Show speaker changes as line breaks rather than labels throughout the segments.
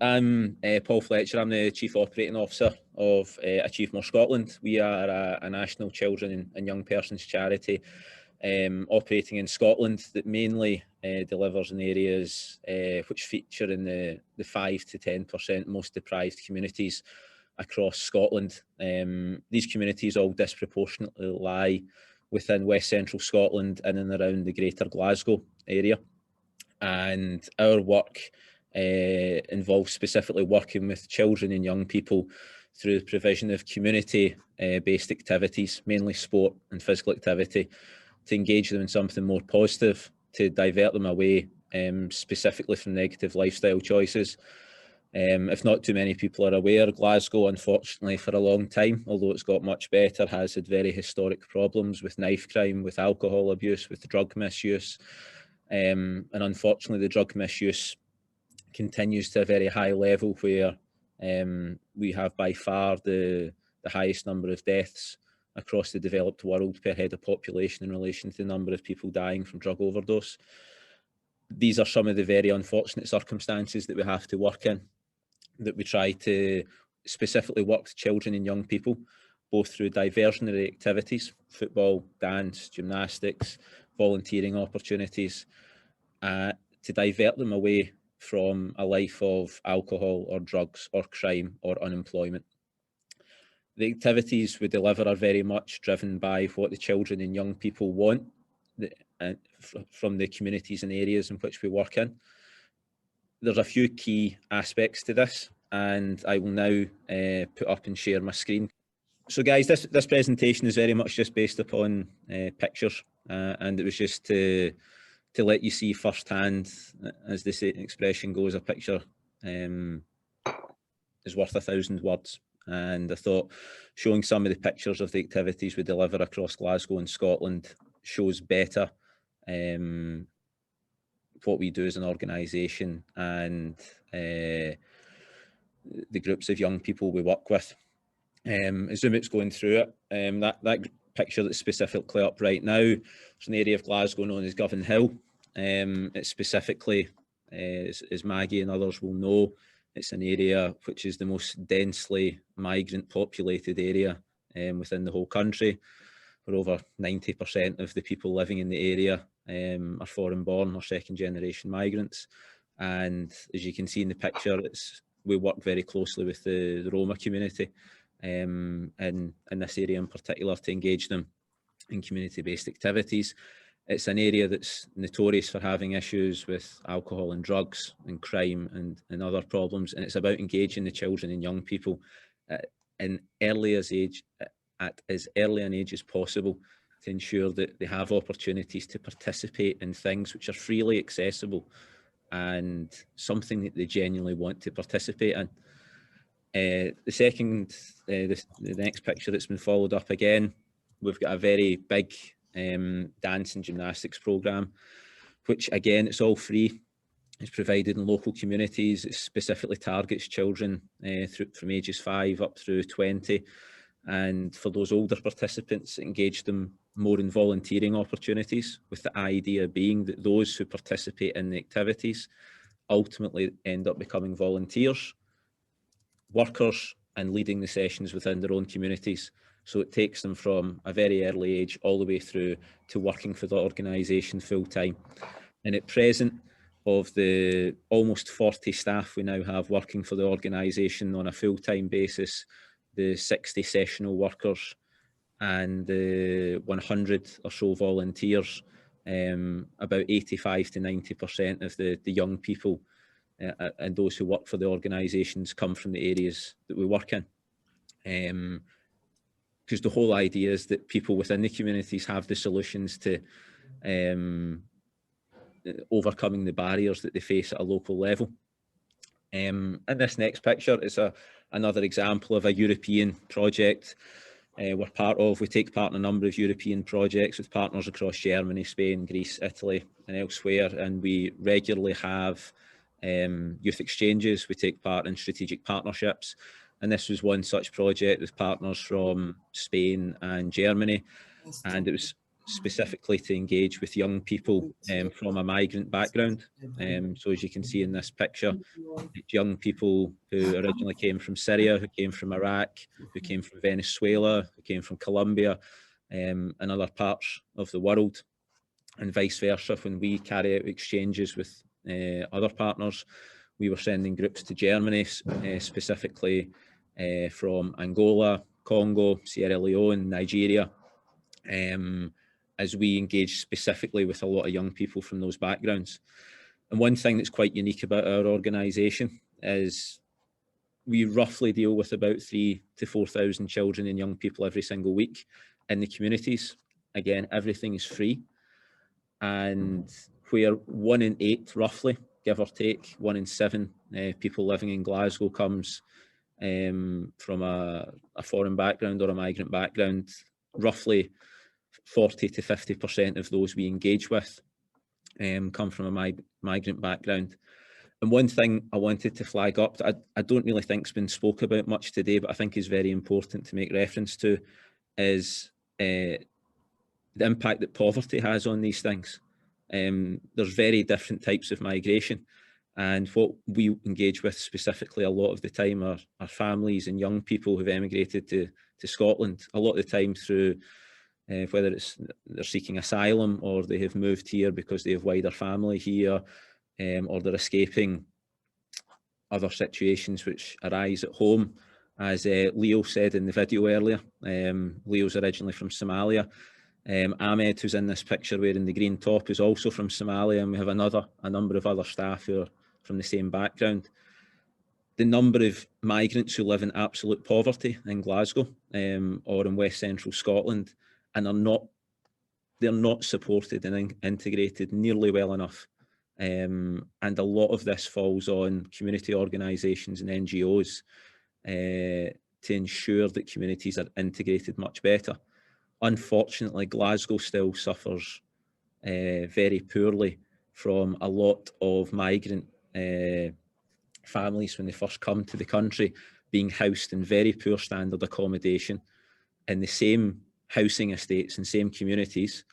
I'm Paul Fletcher. I'm the Chief Operating Officer of Achieve More Scotland. We are a national children and young persons charity operating in Scotland that mainly delivers in areas which feature in the 5 to 10% most deprived communities across Scotland. These communities all disproportionately lie within West Central Scotland and in around the Greater Glasgow area. And our work involves specifically working with children and young people through the provision of community-based activities, mainly sport and physical activity, to engage them in something more positive, to divert them away specifically from negative lifestyle choices. If not too many people are aware, Glasgow, unfortunately, for a long time, although it's got much better, has had very historic problems with knife crime, with alcohol abuse, with drug misuse. And unfortunately, the drug misuse continues to a very high level, where we have by far the highest number of deaths across the developed world per head of population in relation to the number of people dying from drug overdose. These are some of the very unfortunate circumstances that we have to work in, that we try to specifically work with children and young people, both through diversionary activities, football, dance, gymnastics, volunteering opportunities, to divert them away from a life of alcohol or drugs or crime or unemployment. The activities we deliver are very much driven by what the children and young people want from the communities and areas in which we work in. There's a few key aspects to this, and I will now put up and share my screen. So guys, this presentation is very much just based upon pictures, and it was just to let you see firsthand, as the expression goes, a picture is worth 1,000 words. And I thought showing some of the pictures of the activities we deliver across Glasgow and Scotland shows better what we do as an organisation and the groups of young people we work with. As Zoom's going through it, that picture that's specifically up right now, there's an area of Glasgow known as Govan Hill. It's specifically, as Maggie and others will know, it's an area which is the most densely migrant populated area within the whole country, where over 90% of the people living in the area are foreign born or second generation migrants. And as you can see in the picture, we work very closely with the Roma community in this area in particular to engage them in community-based activities. It's an area that's notorious for having issues with alcohol and drugs and crime and other problems, and it's about engaging the children and young people at as early an age as possible to ensure that they have opportunities to participate in things which are freely accessible and something that they genuinely want to participate in. The next picture that's been followed up again, we've got a very big dance and gymnastics programme, which again, it's all free. It's provided in local communities. It specifically targets children from ages 5 up through 20. And for those older participants, engage them more in volunteering opportunities, with the idea being that those who participate in the activities ultimately end up becoming volunteers, workers, and leading the sessions within their own communities. So it takes them from a very early age all the way through to working for the organisation full time. And at present, of the almost 40 staff we now have working for the organisation on a full-time basis, the 60 sessional workers and the 100 or so volunteers, about 85 to 90% of the young people and those who work for the organisations come from the areas that we work in. Because the whole idea is that people within the communities have the solutions to overcoming the barriers that they face at a local level. In this next picture is another example of a European project we're part of. We take part in a number of European projects with partners across Germany, Spain, Greece, Italy and elsewhere, and we regularly have youth exchanges. We take part in strategic partnerships, and this was one such project with partners from Spain and Germany, and it was specifically to engage with young people from a migrant background. So as you can see in this picture, it's young people who originally came from Syria, who came from Iraq, who came from Venezuela, who came from Colombia, and other parts of the world, and vice versa. When we carry out exchanges with other partners, we were sending groups to Germany, specifically from Angola, Congo, Sierra Leone, Nigeria, as we engage specifically with a lot of young people from those backgrounds. And one thing that's quite unique about our organisation is we roughly deal with about 3,000 to 4,000 children and young people every single week in the communities. Again, everything is free. And where 1 in 8, roughly, give or take, 1 in 7 people living in Glasgow comes from a foreign background or a migrant background, roughly 40 to 50% of those we engage with come from a migrant background. And one thing I wanted to flag up that I don't really think has been spoke about much today, but I think is very important to make reference to, is the impact that poverty has on these things. There's very different types of migration, and what we engage with specifically a lot of the time are families and young people who've emigrated to Scotland, a lot of the time through whether it's they're seeking asylum or they have moved here because they have wider family here, or they're escaping other situations which arise at home. As Leo said in the video earlier, Leo's originally from Somalia. Ahmed, who's in this picture wearing the green top, is also from Somalia, and we have a number of other staff who are from the same background. The number of migrants who live in absolute poverty in Glasgow or in West Central Scotland and they're not supported and integrated nearly well enough. And a lot of this falls on community organisations and NGOs to ensure that communities are integrated much better. Unfortunately, Glasgow still suffers very poorly from a lot of migrant families when they first come to the country being housed in very poor standard accommodation in the same housing estates and same communities.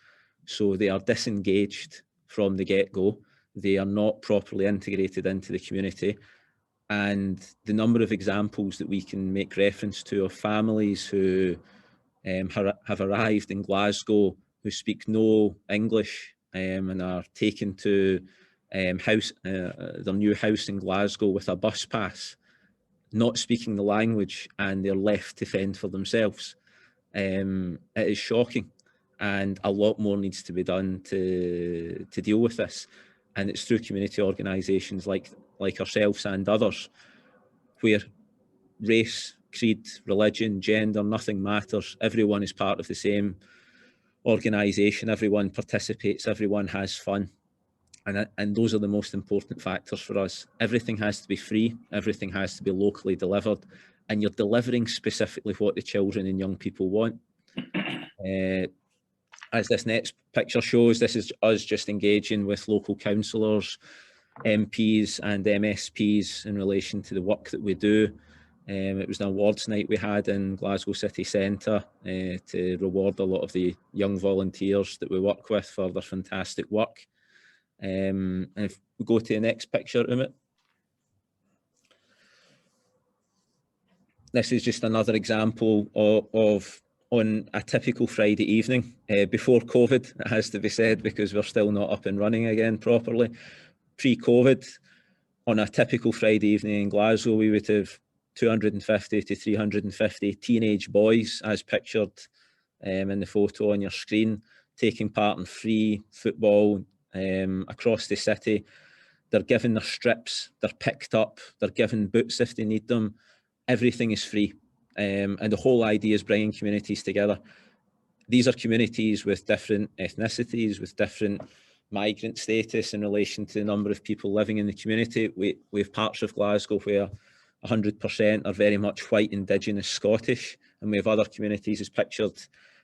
So they are disengaged from the get-go. They are not properly integrated into the community. And the number of examples that we can make reference to of families who have arrived in Glasgow who speak no English and are taken to their new house in Glasgow with a bus pass, not speaking the language, and they're left to fend for themselves. It is shocking, and a lot more needs to be done to deal with this. And it's through community organisations like ourselves and others, where race, creed, religion, gender, nothing matters. Everyone is part of the same organisation. Everyone participates. Everyone has fun. And those are the most important factors for us. Everything has to be free. Everything has to be locally delivered. And you're delivering specifically what the children and young people want. As this next picture shows, this is us just engaging with local councillors, MPs and MSPs in relation to the work that we do. It was an awards night we had in Glasgow city centre to reward a lot of the young volunteers that we work with for their fantastic work. And if we go to the next picture, Umit. This is just another example of on a typical Friday evening, before COVID, it has to be said, because we're still not up and running again properly. Pre-COVID, on a typical Friday evening in Glasgow, we would have 250 to 350 teenage boys, as pictured in the photo on your screen, taking part in free football across the city. They're given their strips, they're picked up, they're given boots if they need them. Everything is free. And the whole idea is bringing communities together. These are communities with different ethnicities, with different migrant status in relation to the number of people living in the community. We have parts of Glasgow where 100% are very much white, Indigenous, Scottish, and we have other communities as pictured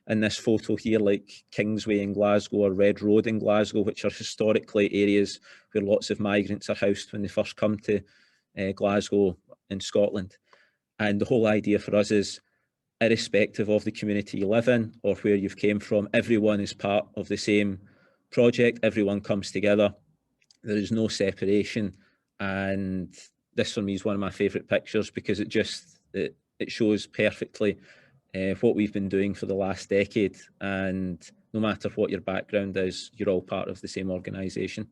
in this photo here, like Kingsway in Glasgow or Red Road in Glasgow, which are historically areas where lots of migrants are housed when they first come to Glasgow in Scotland. And the whole idea for us is irrespective of the community you live in or where you've came from. Everyone is part of the same project. Everyone comes together. There is no separation. And this for me is one of my favourite pictures because it shows perfectly what we've been doing for the last decade. And no matter what your background is, you're all part of the same organisation.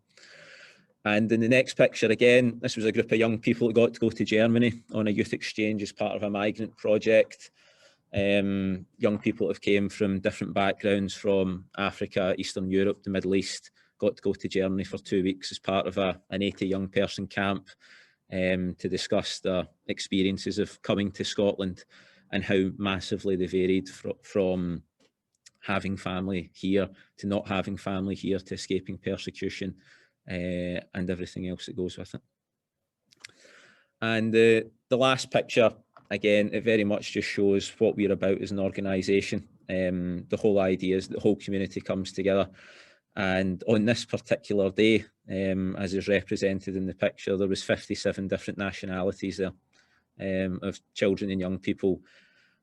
And in the next picture, again, this was a group of young people that got to go to Germany on a youth exchange as part of a migrant project. Young people have came from different backgrounds from Africa, Eastern Europe, the Middle East, got to go to Germany for 2 weeks as part of an 80 young person camp to discuss their experiences of coming to Scotland and how massively they varied from having family here to not having family here to escaping persecution and everything else that goes with it. And the last picture, again, it very much just shows what we're about as an organisation. The whole idea is that the whole community comes together. And on this particular day, as is represented in the picture, there was 57 different nationalities there of children and young people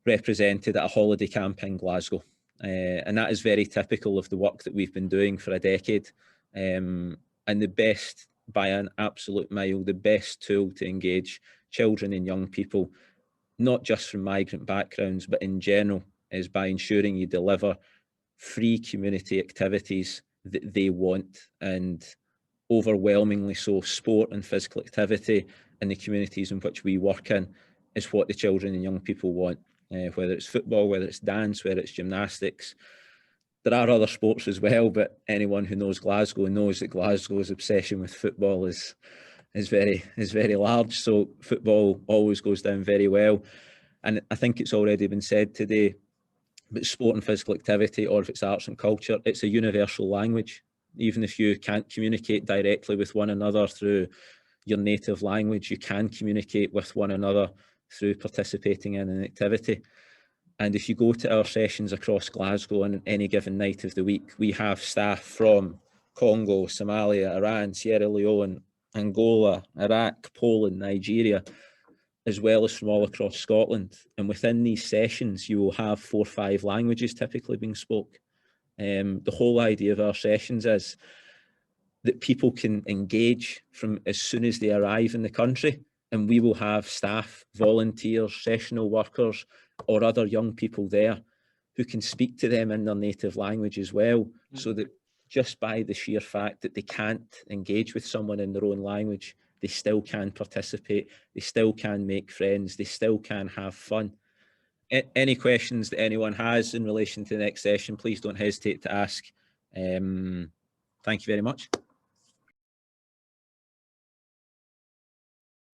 represented at a holiday camp in Glasgow. And that is very typical of the work that we've been doing for a decade. And the best, by an absolute mile, the best tool to engage children and young people, not just from migrant backgrounds, but in general, is by ensuring you deliver free community activities that they want, and overwhelmingly so sport and physical activity in the communities in which we work in is what the children and young people want, whether it's football, whether it's dance, whether it's gymnastics. There are other sports as well, but anyone who knows Glasgow knows that Glasgow's obsession with football is very large. So football always goes down very well. And I think it's already been said today, but sport and physical activity, or if it's arts and culture, it's a universal language. Even if you can't communicate directly with one another through your native language, you can communicate with one another through participating in an activity. And if you go to our sessions across Glasgow on any given night of the week, we have staff from Congo, Somalia, Iran, Sierra Leone, Angola, Iraq, Poland, Nigeria, as well as from all across Scotland. And within these sessions, you will have 4 or 5 languages typically being spoke. The whole idea of our sessions is that people can engage from as soon as they arrive in the country, and we will have staff, volunteers, sessional workers, or other young people there who can speak to them in their native language as well, so that just by the sheer fact that they can't engage with someone in their own language, they still can participate, they still can make friends, they still can have fun. Any questions that anyone has in relation to the next session, please don't hesitate to ask. Thank you very much.